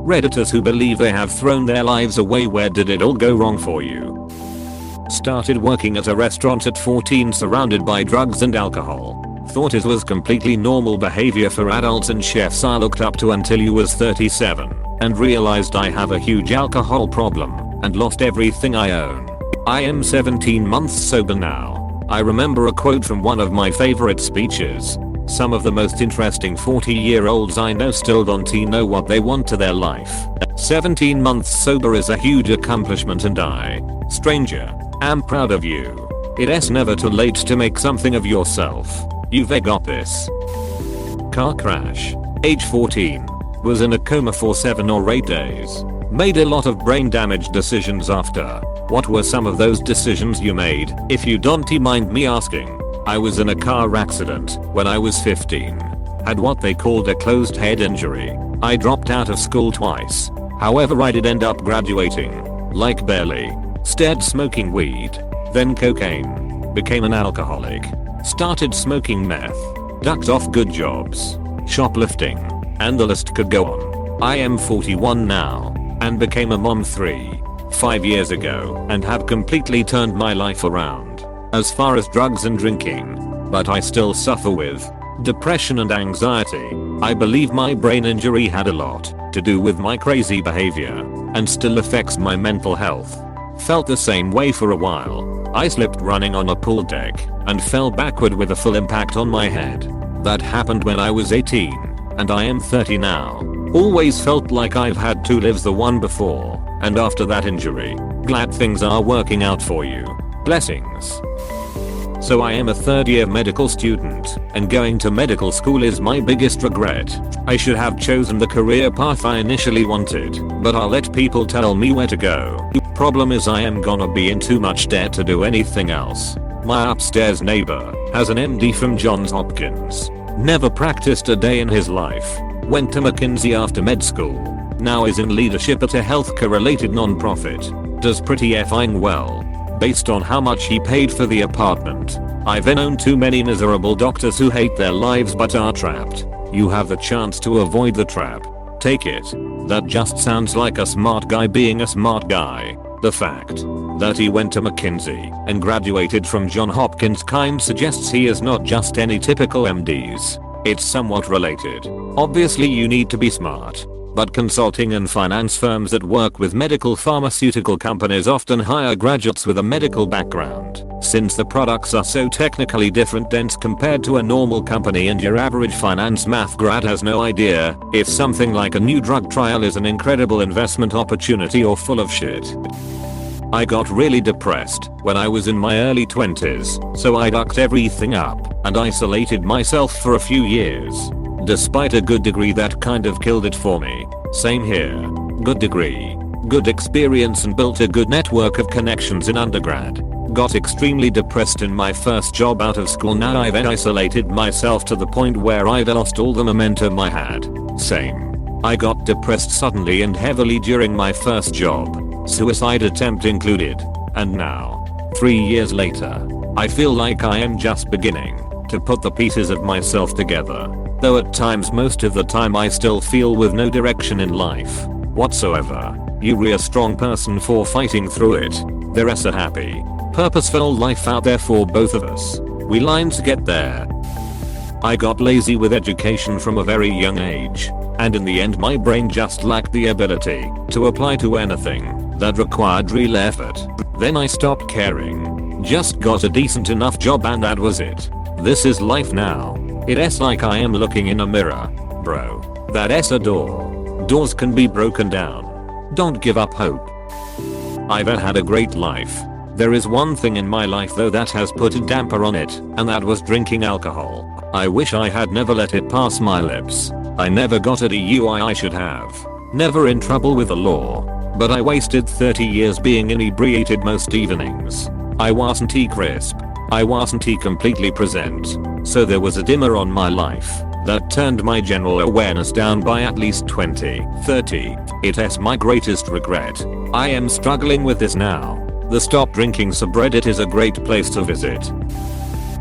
Redditors who believe they have thrown their lives away. Where did it all go wrong for you? Started working at a restaurant at 14, surrounded by drugs and alcohol. Thought it was completely normal behavior for adults and chefs I looked up to until you was 37 and realized I have a huge alcohol problem and lost everything I own. I am 17 months sober now. I remember a quote from one of my favorite speeches. Some of the most interesting 40-year-olds I know still don't know what they want to their life. 17 months sober is a huge accomplishment and I, stranger, am proud of you. It's never too late to make something of yourself. You've got this. Car crash. Age 14. Was in a coma for 7 or 8 days. Made a lot of brain damage decisions after. What were some of those decisions you made, if you don't mind me asking? I was in a car accident when I was 15. Had what they called a closed head injury. I dropped out of school twice. However, I did end up graduating. Like barely. Started smoking weed. Then cocaine. Became an alcoholic. Started smoking meth. Ducked off good jobs. Shoplifting. And the list could go on. I am 41 now. And became a mom 5 years ago and have completely turned my life around. As far as drugs and drinking. But I still suffer with depression and anxiety. I believe my brain injury had a lot to do with my crazy behavior and still affects my mental health. Felt the same way for a while. I slipped running on a pool deck and fell backward with a full impact on my head. That happened when I was 18 and I am 30 now. Always felt like I've had 2 lives, the one before and after that injury. Glad things are working out for you. Blessings. So I am a 3rd year medical student and going to medical school is my biggest regret. I should have chosen the career path I initially wanted, but I'll let people tell me where to go. Problem is I am gonna be in too much debt to do anything else. My upstairs neighbor has an MD from Johns Hopkins. Never practiced a day in his life. Went to McKinsey after med school. Now is in leadership at a healthcare related non-profit. Does pretty effing well. Based on how much he paid for the apartment. I've known too many miserable doctors who hate their lives but are trapped. You have the chance to avoid the trap. Take it. That just sounds like a smart guy being a smart guy. The fact that he went to McKinsey and graduated from Johns Hopkins kind suggests he is not just any typical MDs. It's somewhat related. Obviously you need to be smart. But consulting and finance firms that work with medical pharmaceutical companies often hire graduates with a medical background, since the products are so technically different dense compared to a normal company, and your average finance math grad has no idea if something like a new drug trial is an incredible investment opportunity or full of shit. I got really depressed when I was in my early 20s, so I ducked everything up and isolated myself for a few years. Despite a good degree that kind of killed it for me. Same here. Good degree. Good experience and built a good network of connections in undergrad. Got extremely depressed in my first job out of school. Now I've isolated myself to the point where I've lost all the momentum I had. Same. I got depressed suddenly and heavily during my first job. Suicide attempt included. And now, 3 years later, I feel like I am just beginning to put the pieces of myself together. Though at times, most of the time, I still feel with no direction in life whatsoever. You're a strong person for fighting through it. There's a happy, purposeful life out there for both of us. We lines get there. I got lazy with education from a very young age, and in the end my brain just lacked the ability to apply to anything that required real effort. Then I stopped caring. Just got a decent enough job and that was it. This is life now. It's like I am looking in a mirror. Bro, that's a door. Doors can be broken down. Don't give up hope. I've had a great life. There is one thing in my life though that has put a damper on it, and that was drinking alcohol. I wish I had never let it pass my lips. I never got a DUI I should have. Never in trouble with the law. But I wasted 30 years being inebriated most evenings. I wasn't crisp. I wasn't completely present. So there was a dimmer on my life that turned my general awareness down by at least 20-30. It's my greatest regret. I am struggling with this now. The Stop Drinking subreddit is a great place to visit.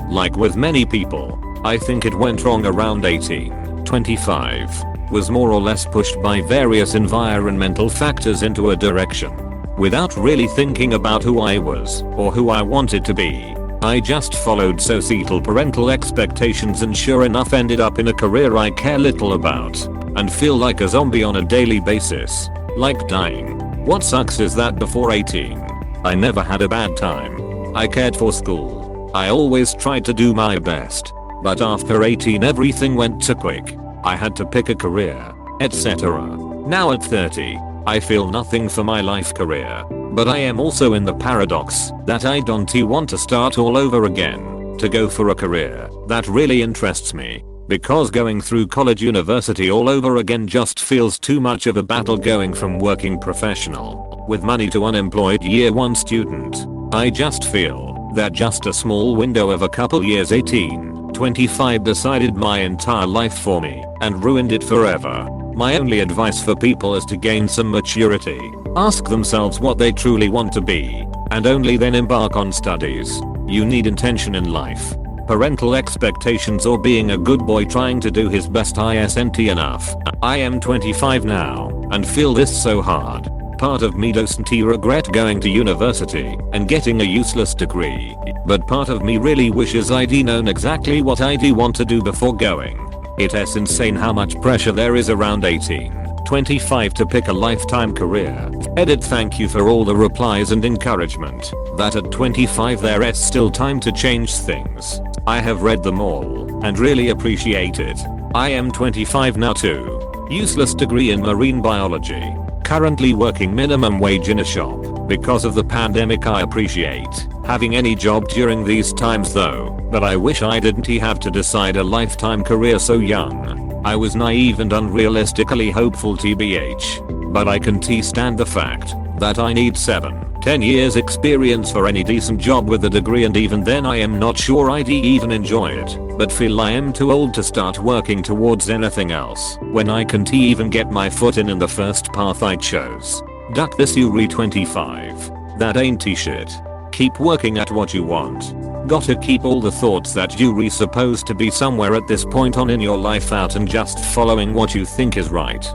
Like with many people, I think it went wrong around 18, 25. was more or less pushed by various environmental factors into a direction. Without really thinking about who I was or who I wanted to be, I just followed societal parental expectations and sure enough ended up in a career I care little about and feel like a zombie on a daily basis, like dying. What sucks is that before 18, I never had a bad time. I cared for school. I always tried to do my best. But after 18 everything went too quick. I had to pick a career, etc. Now at 30, I feel nothing for my life career. But I am also in the paradox that I don't want to start all over again to go for a career that really interests me. Because going through college university all over again just feels too much of a battle going from working professional with money to unemployed year 1 student. I just feel that just a small window of a couple years 18-25 decided my entire life for me and ruined it forever. My only advice for people is to gain some maturity, ask themselves what they truly want to be, and only then embark on studies. You need intention in life. Parental expectations or being a good boy trying to do his best isn't enough. I am 25 now and feel this so hard. Part of me doesn't regret going to university and getting a useless degree, but part of me really wishes I'd known exactly what I do want to do before going. It's insane how much pressure there is around 18-25 to pick a lifetime career. Edit. Thank you for all the replies and encouragement that at 25 there's still time to change things. I have read them all and really appreciate it. I am 25 now too. Useless degree in marine biology. Currently working minimum wage in a shop. Because of the pandemic I appreciate having any job during these times though, but I wish I didn't have to decide a lifetime career so young. I was naive and unrealistically hopeful tbh. But I can stand the fact that I need 7-10 years experience for any decent job with a degree, and even then I am not sure I'd even enjoy it, but feel I am too old to start working towards anything else when I can't even get my foot in the first path I chose. Duck this Yuri 25. That ain't shit. Keep working at what you want. Gotta keep all the thoughts that you're supposed to be somewhere at this point on in your life out and just following what you think is right.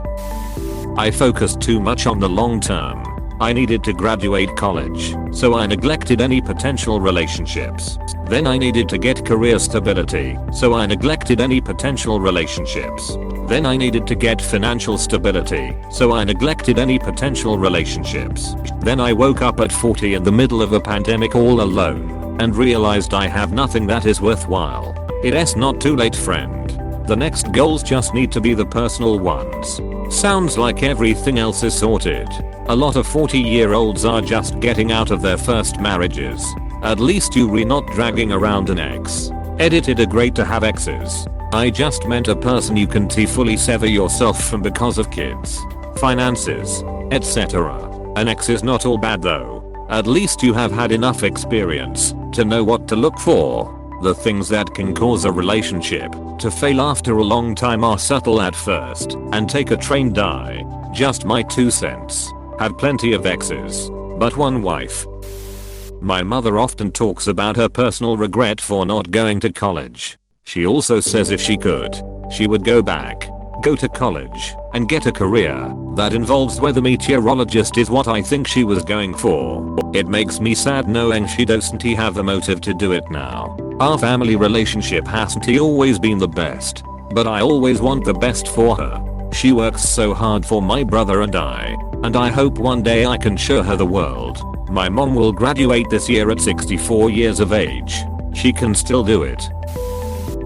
I focused too much on the long term. I needed to graduate college, so I neglected any potential relationships. Then I needed to get career stability, so I neglected any potential relationships. Then I needed to get financial stability, so I neglected any potential relationships. Then I woke up at 40 in the middle of a pandemic all alone, and realized I have nothing that is worthwhile. It's not too late, friend. The next goals just need to be the personal ones. Sounds like everything else is sorted. A lot of 40-year-olds are just getting out of their first marriages. At least you're not dragging around an ex. Edited. A great to have exes. I just meant a person you can fully sever yourself from because of kids, finances, etc. An ex is not all bad though. At least you have had enough experience to know what to look for. The things that can cause a relationship to fail after a long time are subtle at first and take a train die. Just my 2 cents. Had plenty of exes, but one wife. My mother often talks about her personal regret for not going to college. She also says if she could, she would go back, go to college, and get a career that involves weather meteorologist is what I think she was going for. It makes me sad knowing she doesn't have the motive to do it now. Our family relationship hasn't always been the best, but I always want the best for her. She works so hard for my brother and I hope one day I can show her the world. My mom will graduate this year at 64 years of age. She can still do it.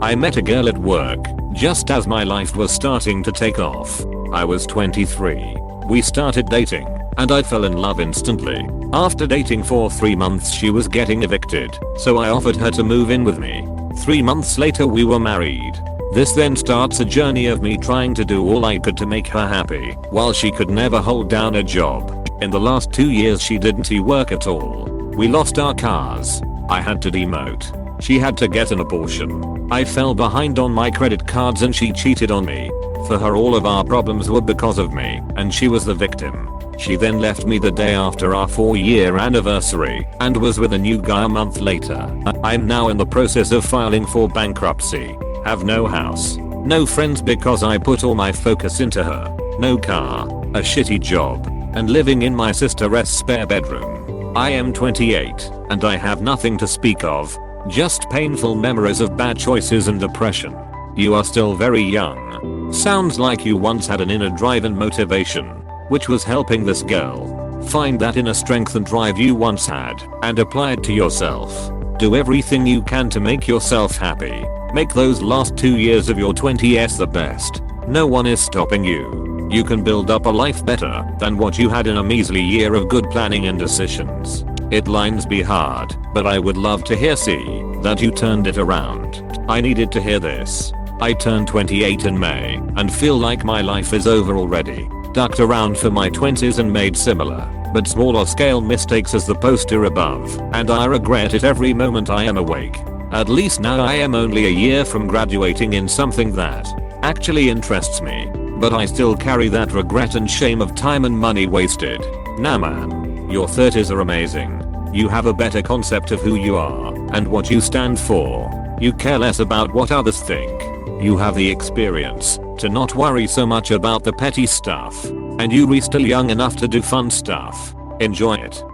I met a girl at work just as my life was starting to take off. I was 23. We started dating, and I fell in love instantly. After dating for 3 months she was getting evicted, so I offered her to move in with me. 3 months later we were married. This then starts a journey of me trying to do all I could to make her happy, while she could never hold down a job. In the last 2 years she didn't work at all. We lost our cars. I had to demote. She had to get an abortion. I fell behind on my credit cards and she cheated on me. For her all of our problems were because of me, and she was the victim. She then left me the day after our 4-year anniversary and was with a new guy a month later. I'm now in the process of filing for bankruptcy. Have no house, No friends because I put all my focus into her. No car, a shitty job, and living in my sister's spare bedroom. I am 28 and I have nothing to speak of, just painful memories of bad choices and depression. You are still very young. Sounds like you once had an inner drive and motivation, which was helping this girl. Find that inner strength and drive you once had and apply it to yourself. Do everything you can to make yourself happy. Make those last 2 years of your 20s the best. No one is stopping you. You can build up a life better than what you had in a measly year of good planning and decisions. It lines be hard, but I would love to see that you turned it around. I needed to hear this. I turned 28 in May and feel like my life is over already. Ducked around for my 20s and made similar, but smaller scale mistakes as the poster above, and I regret it every moment I am awake. At least now I am only a year from graduating in something that actually interests me, but I still carry that regret and shame of time and money wasted. Nah man, your 30s are amazing. You have a better concept of who you are and what you stand for. You care less about what others think. You have the experience to not worry so much about the petty stuff, and you're still young enough to do fun stuff. Enjoy it.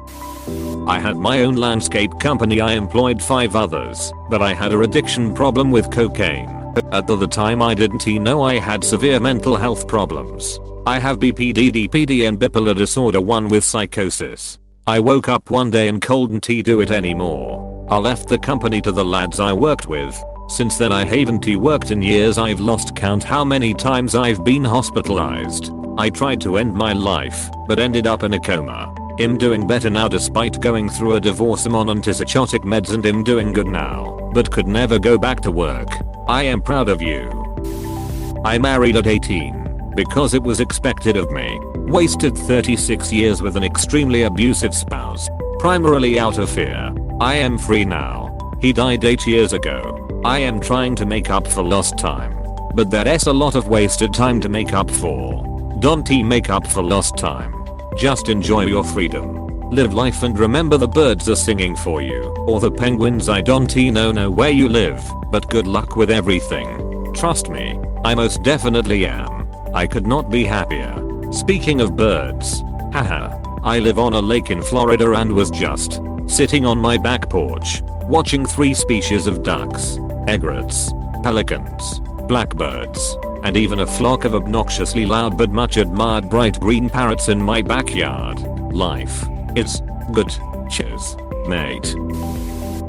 I had my own landscape company. I employed 5 others, but I had a addiction problem with cocaine. At the time I didn't know I had severe mental health problems. I have BPD, DPD and bipolar disorder 1 with psychosis. I woke up one day and couldn't do it anymore. I left the company to the lads I worked with. Since then I haven't worked in years. I've lost count how many times I've been hospitalized. I tried to end my life, but ended up in a coma. I'm doing better now despite going through a divorce. I'm on antipsychotic meds and I'm doing good now, but could never go back to work. I am proud of you. I married at 18 because it was expected of me. Wasted 36 years with an extremely abusive spouse, primarily out of fear. I am free now. He died 8 years ago. I am trying to make up for lost time, but there's a lot of wasted time to make up for. Don't make up for lost time. Just enjoy your freedom. Live life and remember the birds are singing for you, or the penguins. I don't know where you live, but good luck with everything. Trust me, I most definitely am. I could not be happier. Speaking of birds, haha, I live on a lake in Florida and was just sitting on my back porch, watching 3 species of ducks, egrets, pelicans, blackbirds, and even a flock of obnoxiously loud but much admired bright green parrots in my backyard. Life is good. Cheers, mate.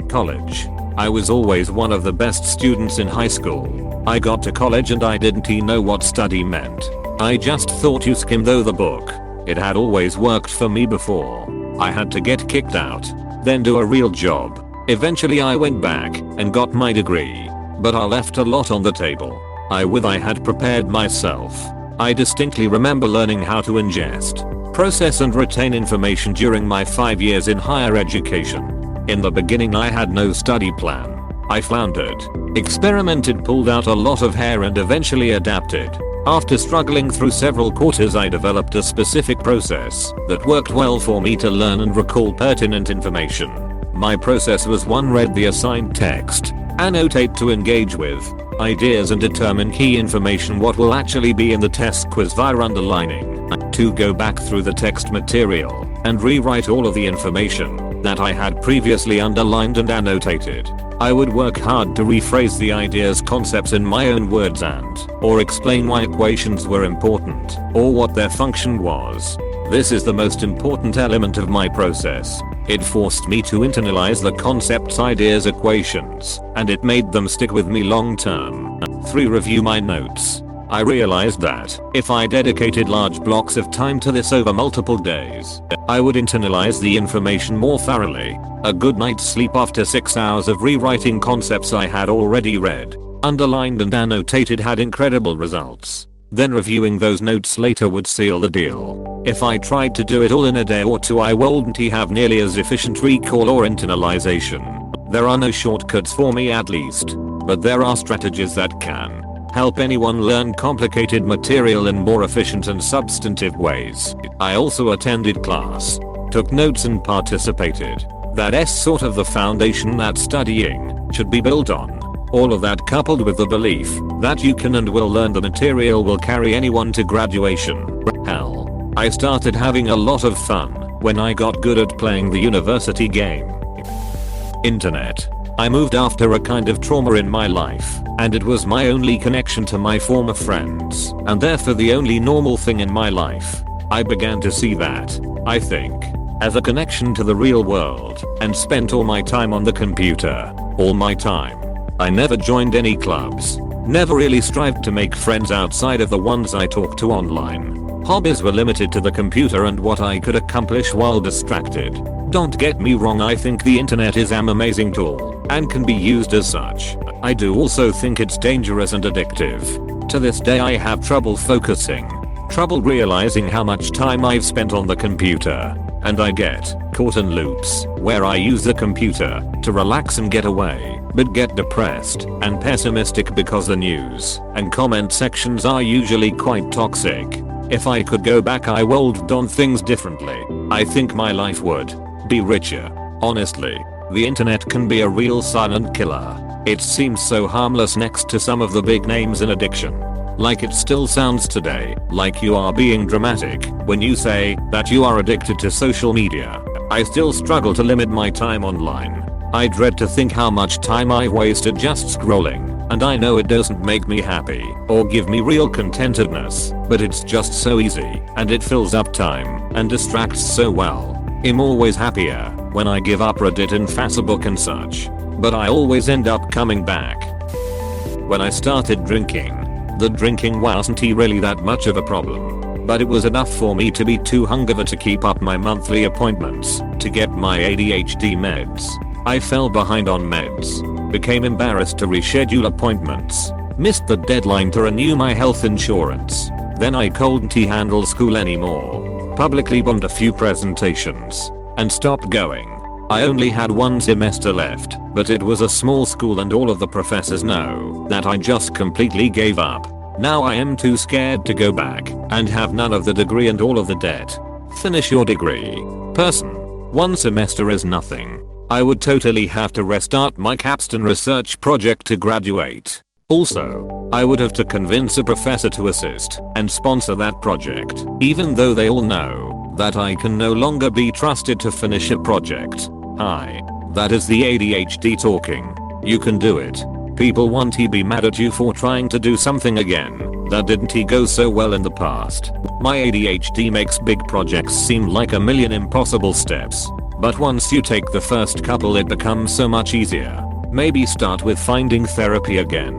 College. I was always one of the best students in high school. I got to college and I didn't know what study meant. I just thought you skim though the book. It had always worked for me before. I had to get kicked out, then do a real job. Eventually I went back and got my degree, but I left a lot on the table. I had prepared myself. I distinctly remember learning how to ingest, process and retain information during my 5 years in higher education. In the beginning I had no study plan. I floundered, experimented, pulled out a lot of hair and eventually adapted. After struggling through several quarters I developed a specific process that worked well for me to learn and recall pertinent information. My process was 1. Read the assigned text, annotate to engage with ideas and determine key information what will actually be in the test quiz via underlining. 2. Go back through the text material and rewrite all of the information that I had previously underlined and annotated. I would work hard to rephrase the ideas, concepts in my own words and or explain why equations were important or what their function was. This is the most important element of my process. It forced me to internalize the concepts, ideas, equations, and it made them stick with me long term. 3. Review my notes. I realized that if I dedicated large blocks of time to this over multiple days, I would internalize the information more thoroughly. A good night's sleep after 6 hours of rewriting concepts I had already read, underlined and annotated had incredible results. Then reviewing those notes later would seal the deal. If I tried to do it all in a day or 2 I wouldn't have nearly as efficient recall or internalization. There are no shortcuts for me at least, but there are strategies that can help anyone learn complicated material in more efficient and substantive ways. I also attended class, took notes and participated. That's sort of the foundation that studying should be built on. All of that coupled with the belief that you can and will learn the material will carry anyone to graduation. Hell, I started having a lot of fun when I got good at playing the university game. Internet. I moved after a kind of trauma in my life, and it was my only connection to my former friends, and therefore the only normal thing in my life. I began to see that, I think, as a connection to the real world, and spent all my time on the computer. All my time. I never joined any clubs. Never really strived to make friends outside of the ones I talked to online. Hobbies were limited to the computer and what I could accomplish while distracted. Don't get me wrong, I think the internet is an amazing tool and can be used as such. I do also think it's dangerous and addictive. To this day I have trouble focusing. Trouble realizing how much time I've spent on the computer. And I get caught in loops where I use the computer to relax and get away, but get depressed and pessimistic because the news and comment sections are usually quite toxic. If I could go back I would have done things differently. I think my life would be richer. Honestly, the internet can be a real silent killer. It seems so harmless next to some of the big names in addiction. Like it still sounds today, like you are being dramatic when you say that you are addicted to social media. I still struggle to limit my time online. I dread to think how much time I've wasted just scrolling, and I know it doesn't make me happy or give me real contentedness, but it's just so easy, and it fills up time and distracts so well. I'm always happier when I give up Reddit and Facebook and such, but I always end up coming back. When I started drinking, the drinking wasn't really that much of a problem, but it was enough for me to be too hungover to keep up my monthly appointments to get my ADHD meds. I fell behind on meds, became embarrassed to reschedule appointments, missed the deadline to renew my health insurance, then I couldn't handle school anymore, publicly bombed a few presentations, and stopped going. I only had one semester left, but it was a small school and all of the professors know that I just completely gave up. Now I am too scared to go back and have none of the degree and all of the debt. Finish your degree. Person. One semester is nothing. I would totally have to restart my capstone research project to graduate. Also, I would have to convince a professor to assist and sponsor that project, even though they all know that I can no longer be trusted to finish a project. Hi. That is the ADHD talking. You can do it. People want to be mad at you for trying to do something again that didn't go so well in the past. My ADHD makes big projects seem like a million impossible steps. But once you take the first couple it becomes so much easier. Maybe start with finding therapy again.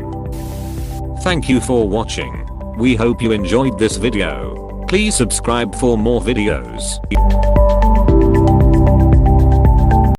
Thank you for watching. We hope you enjoyed this video. Please subscribe for more videos.